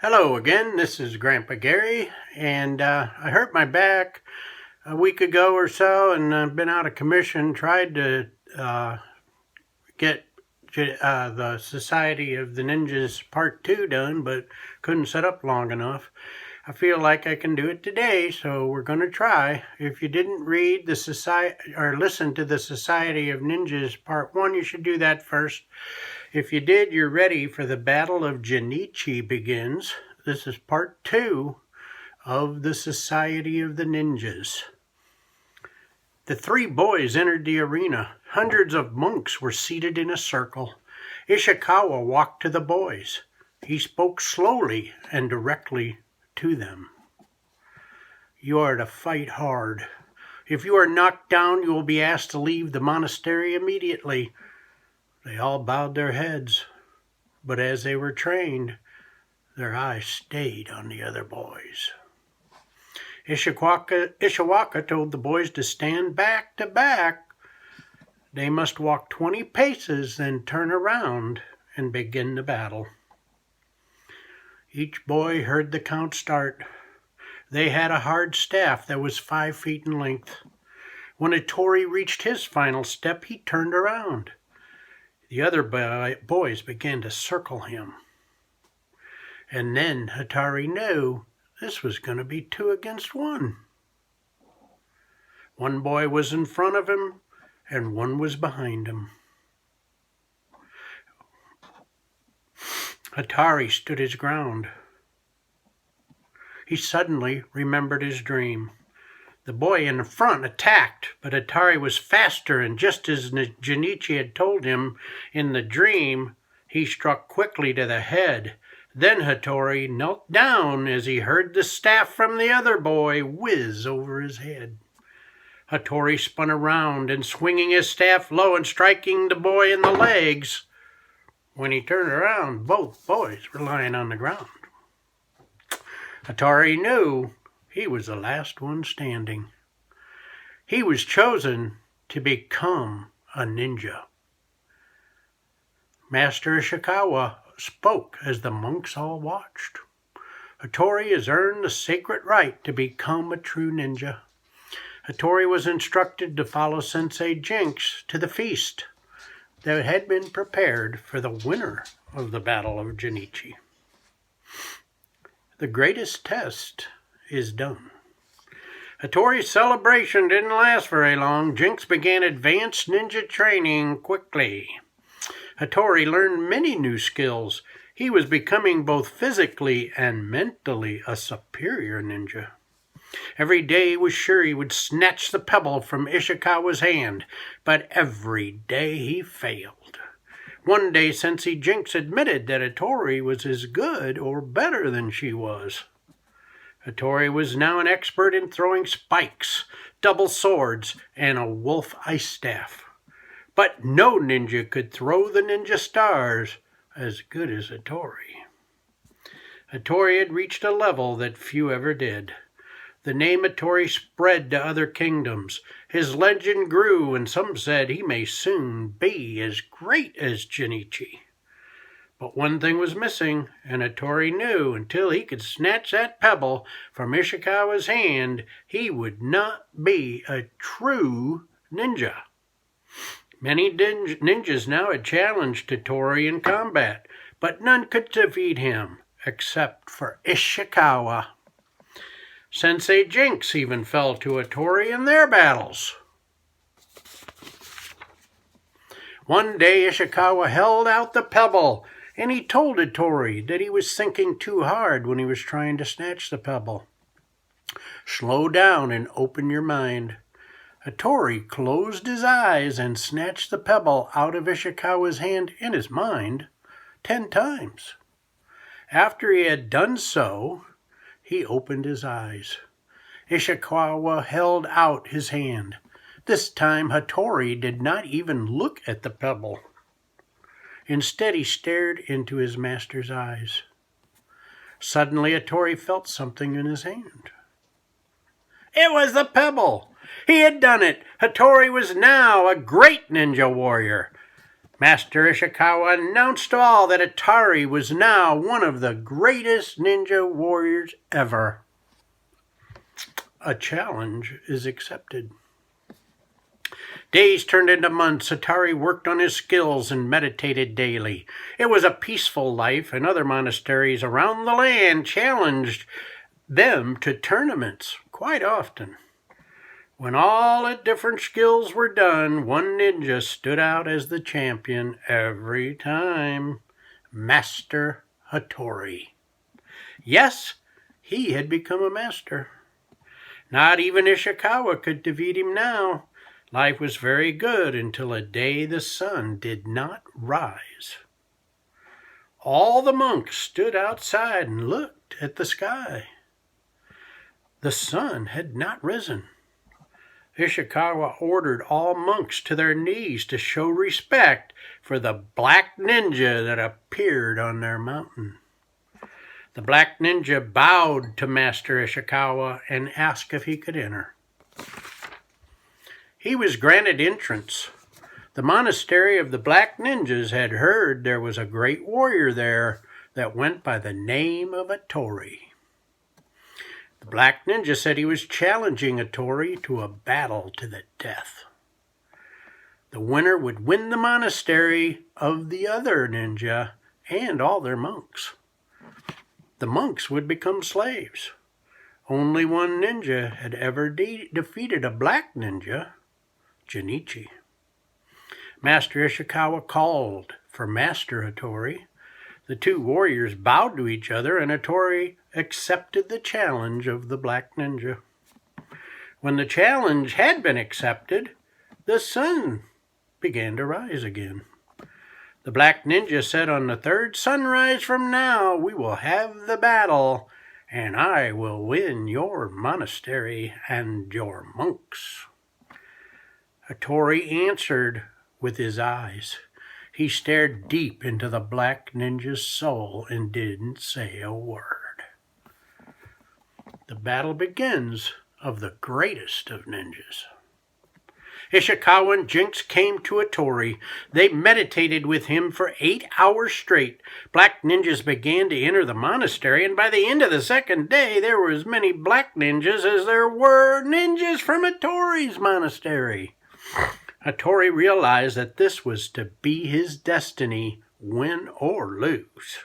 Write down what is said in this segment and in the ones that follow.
Hello again, this is Grandpa Gary, and I hurt my back a week ago or so, and I've been out of commission. Tried to get the Society of the Ninjas Part 2 done, but couldn't set up long enough. I feel like I can do it today, so we're going to try. If you didn't read the Society or listen to the Society of Ninjas Part 1, you should do that first. If you did, you're ready for the Battle of Jinichi begins. This is Part 2 of the Society of the Ninjas. The three boys entered the arena. Hundreds of monks were seated in a circle. Ishikawa walked to the boys. He spoke slowly and directly to them. You are to fight hard. If you are knocked down, you will be asked to leave the monastery immediately. They all bowed their heads, but as they were trained, their eyes stayed on the other boys. Ishikawa told the boys to stand back to back. They must walk 20 paces, then turn around and begin the battle. Each boy heard the count start. They had a hard staff that was 5 feet in length. When Hattori reached his final step, he turned around. The other boys began to circle him. And then Hattori knew this was going to be 2 against 1. One boy was in front of him, and one was behind him. Hattori stood his ground. He suddenly remembered his dream. The boy in the front attacked, but Hattori was faster, and just as Jinichi had told him in the dream, he struck quickly to the head. Then Hattori knelt down as he heard the staff from the other boy whiz over his head. Hattori spun around and swinging his staff low and striking the boy in the legs. When he turned around, both boys were lying on the ground. Hattori knew he was the last one standing. He was chosen to become a ninja. Master Ishikawa spoke as the monks all watched. Hattori has earned the sacred right to become a true ninja. Hattori was instructed to follow Sensei Jinx to the feast that had been prepared for the winner of the Battle of Jinichi. The greatest test is done. Hattori's celebration didn't last very long. Jinx began advanced ninja training quickly. Hattori learned many new skills. He was becoming both physically and mentally a superior ninja. Every day he was sure he would snatch the pebble from Ishikawa's hand, but every day he failed. One day Sensei Jinx admitted that Hattori was as good or better than she was. Hattori was now an expert in throwing spikes, double swords, and a wolf ice staff. But no ninja could throw the ninja stars as good as Hattori. Hattori had reached a level that few ever did. The name Hattori spread to other kingdoms. His legend grew, and some said he may soon be as great as Jinichi. But one thing was missing, and Hattori knew until he could snatch that pebble from Ishikawa's hand, he would not be a true ninja. Many ninjas now had challenged Hattori in combat, but none could defeat him except for Ishikawa. Sensei Jinx even fell to Hattori in their battles. One day Ishikawa held out the pebble, and he told Hattori that he was thinking too hard when he was trying to snatch the pebble. Slow down and open your mind. Hattori closed his eyes and snatched the pebble out of Ishikawa's hand in his mind 10 times. After he had done so, he opened his eyes. Ishikawa held out his hand. This time Hattori did not even look at the pebble. Instead, he stared into his master's eyes. Suddenly, Hattori felt something in his hand. It was the pebble! He had done it! Hattori was now a great ninja warrior. Master Ishikawa announced to all that Hattori was now one of the greatest ninja warriors ever. A challenge is accepted. Days turned into months. Hattori worked on his skills and meditated daily. It was a peaceful life, and other monasteries around the land challenged them to tournaments quite often. When all the different skills were done, one ninja stood out as the champion every time. Master Hattori. Yes, he had become a master. Not even Ishikawa could defeat him now. Life was very good until a day the sun did not rise. All the monks stood outside and looked at the sky. The sun had not risen. Ishikawa ordered all monks to their knees to show respect for the black ninja that appeared on their mountain. The black ninja bowed to Master Ishikawa and asked if he could enter. He was granted entrance. The monastery of the Black Ninjas had heard there was a great warrior there that went by the name of Hattori. The Black Ninja said he was challenging Hattori to a battle to the death. The winner would win the monastery of the other ninja and all their monks. The monks would become slaves. Only one ninja had ever defeated a black ninja, Jinichi. Master Ishikawa called for Master Hattori. The two warriors bowed to each other, and Hattori accepted the challenge of the black ninja. When the challenge had been accepted, the sun began to rise again. The black ninja said, "On the third sunrise from now, we will have the battle, and I will win your monastery and your monks." Hattori answered with his eyes. He stared deep into the black ninja's soul and didn't say a word. The battle begins of the greatest of ninjas. Ishikawa and Jinx came to Hattori. They meditated with him for 8 hours straight. Black ninjas began to enter the monastery, and by the end of the second day, there were as many black ninjas as there were ninjas from Hattori's monastery. Hattori realized that this was to be his destiny, win or lose.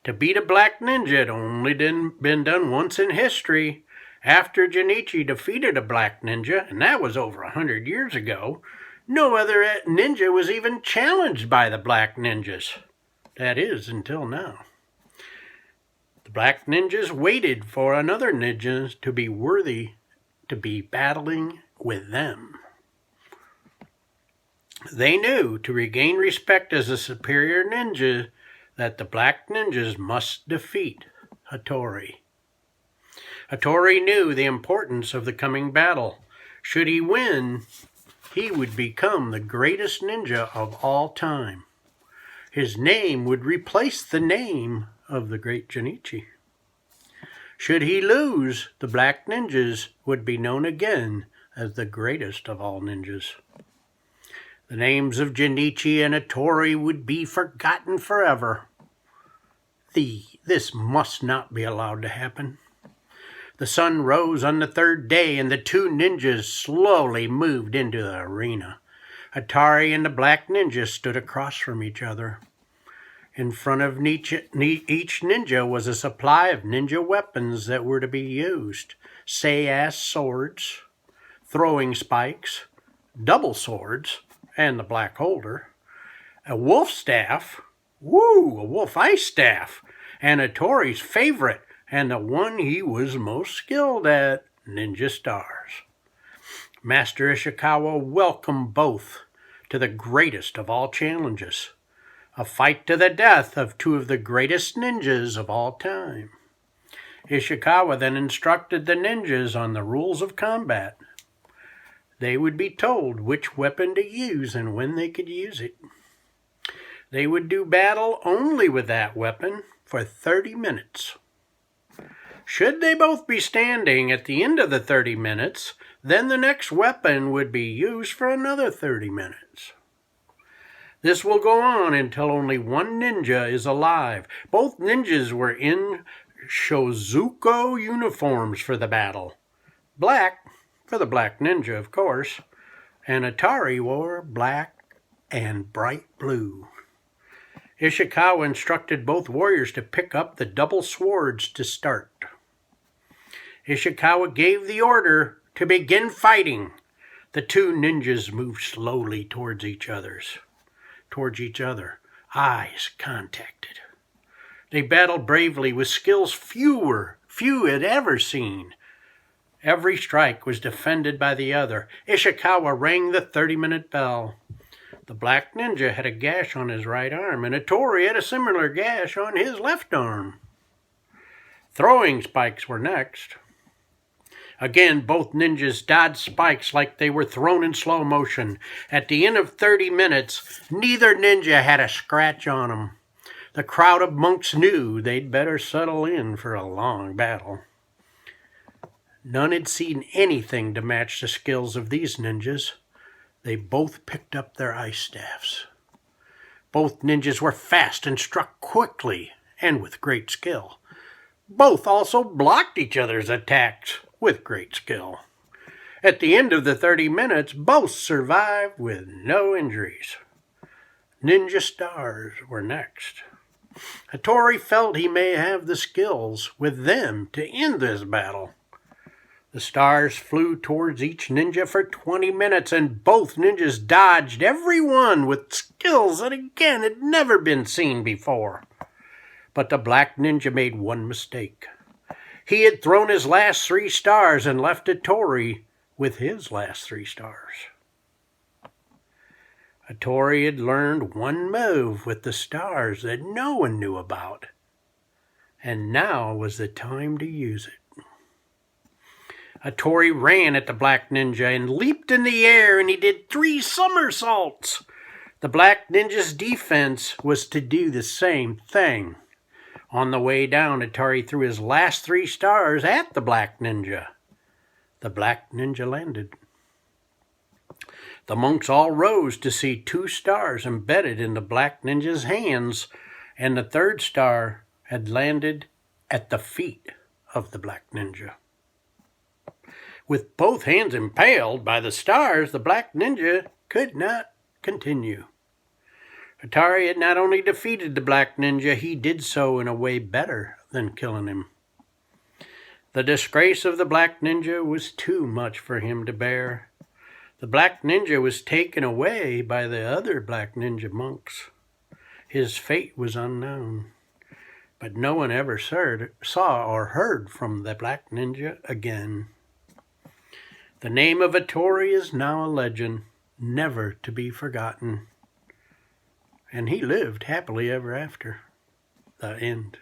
To beat a black ninja had only been done once in history. After Jinichi defeated a black ninja, and that was over 100 years ago, no other ninja was even challenged by the black ninjas. That is, until now. The black ninjas waited for another ninja to be worthy to be battling with them. They knew to regain respect as a superior ninja that the black ninjas must defeat Hattori. Hattori knew the importance of the coming battle. Should he win, he would become the greatest ninja of all time. His name would replace the name of the great Jinichi. Should he lose, the black ninjas would be known again as the greatest of all ninjas. The names of Jinichi and Hattori would be forgotten forever. This must not be allowed to happen. The sun rose on the third day, and the two ninjas slowly moved into the arena. Hattori and the black ninja stood across from each other. In front of each ninja was a supply of ninja weapons that were to be used. Say-ass swords, throwing spikes, double swords, and the black holder, a wolf staff, a wolf ice staff, and Hattori's favorite, and the one he was most skilled at, ninja stars. Master Ishikawa welcomed both to the greatest of all challenges, a fight to the death of two of the greatest ninjas of all time. Ishikawa then instructed the ninjas on the rules of combat. They would be told which weapon to use and when they could use it. They would do battle only with that weapon for 30 minutes. Should they both be standing at the end of the 30 minutes, then the next weapon would be used for another 30 minutes. This will go on until only one ninja is alive. Both ninjas were in Shozuko uniforms for the battle. Black, for the black ninja, of course, and Atari wore black and bright blue. Ishikawa instructed both warriors to pick up the double swords to start. Ishikawa gave the order to begin fighting. The two ninjas moved slowly towards each other, eyes contacted. They battled bravely with skills few had ever seen. Every strike was defended by the other. Ishikawa rang the 30-minute bell. The black ninja had a gash on his right arm, and Hattori had a similar gash on his left arm. Throwing spikes were next. Again, both ninjas dodged spikes like they were thrown in slow motion. At the end of 30 minutes, neither ninja had a scratch on them. The crowd of monks knew they'd better settle in for a long battle. None had seen anything to match the skills of these ninjas. They both picked up their ice staffs. Both ninjas were fast and struck quickly and with great skill. Both also blocked each other's attacks with great skill. At the end of the 30 minutes, both survived with no injuries. Ninja stars were next. Hattori felt he may have the skills with them to end this battle. The stars flew towards each ninja for 20 minutes, and both ninjas dodged every one with skills that again had never been seen before. But the black ninja made one mistake. He had thrown his last 3 stars and left Hattori with his last 3 stars. Hattori had learned one move with the stars that no one knew about, and now was the time to use it. Hattori ran at the black ninja and leaped in the air, and he did 3 somersaults. The black ninja's defense was to do the same thing. On the way down, Hattori threw his last 3 stars at the black ninja. The black ninja landed. The monks all rose to see 2 stars embedded in the black ninja's hands, and the 3rd star had landed at the feet of the black ninja. With both hands impaled by the stars, the black ninja could not continue. Hattori had not only defeated the black ninja, he did so in a way better than killing him. The disgrace of the black ninja was too much for him to bear. The black ninja was taken away by the other black ninja monks. His fate was unknown, but no one ever saw or heard from the black ninja again. The name of Hattori is now a legend, never to be forgotten. And he lived happily ever after. The end.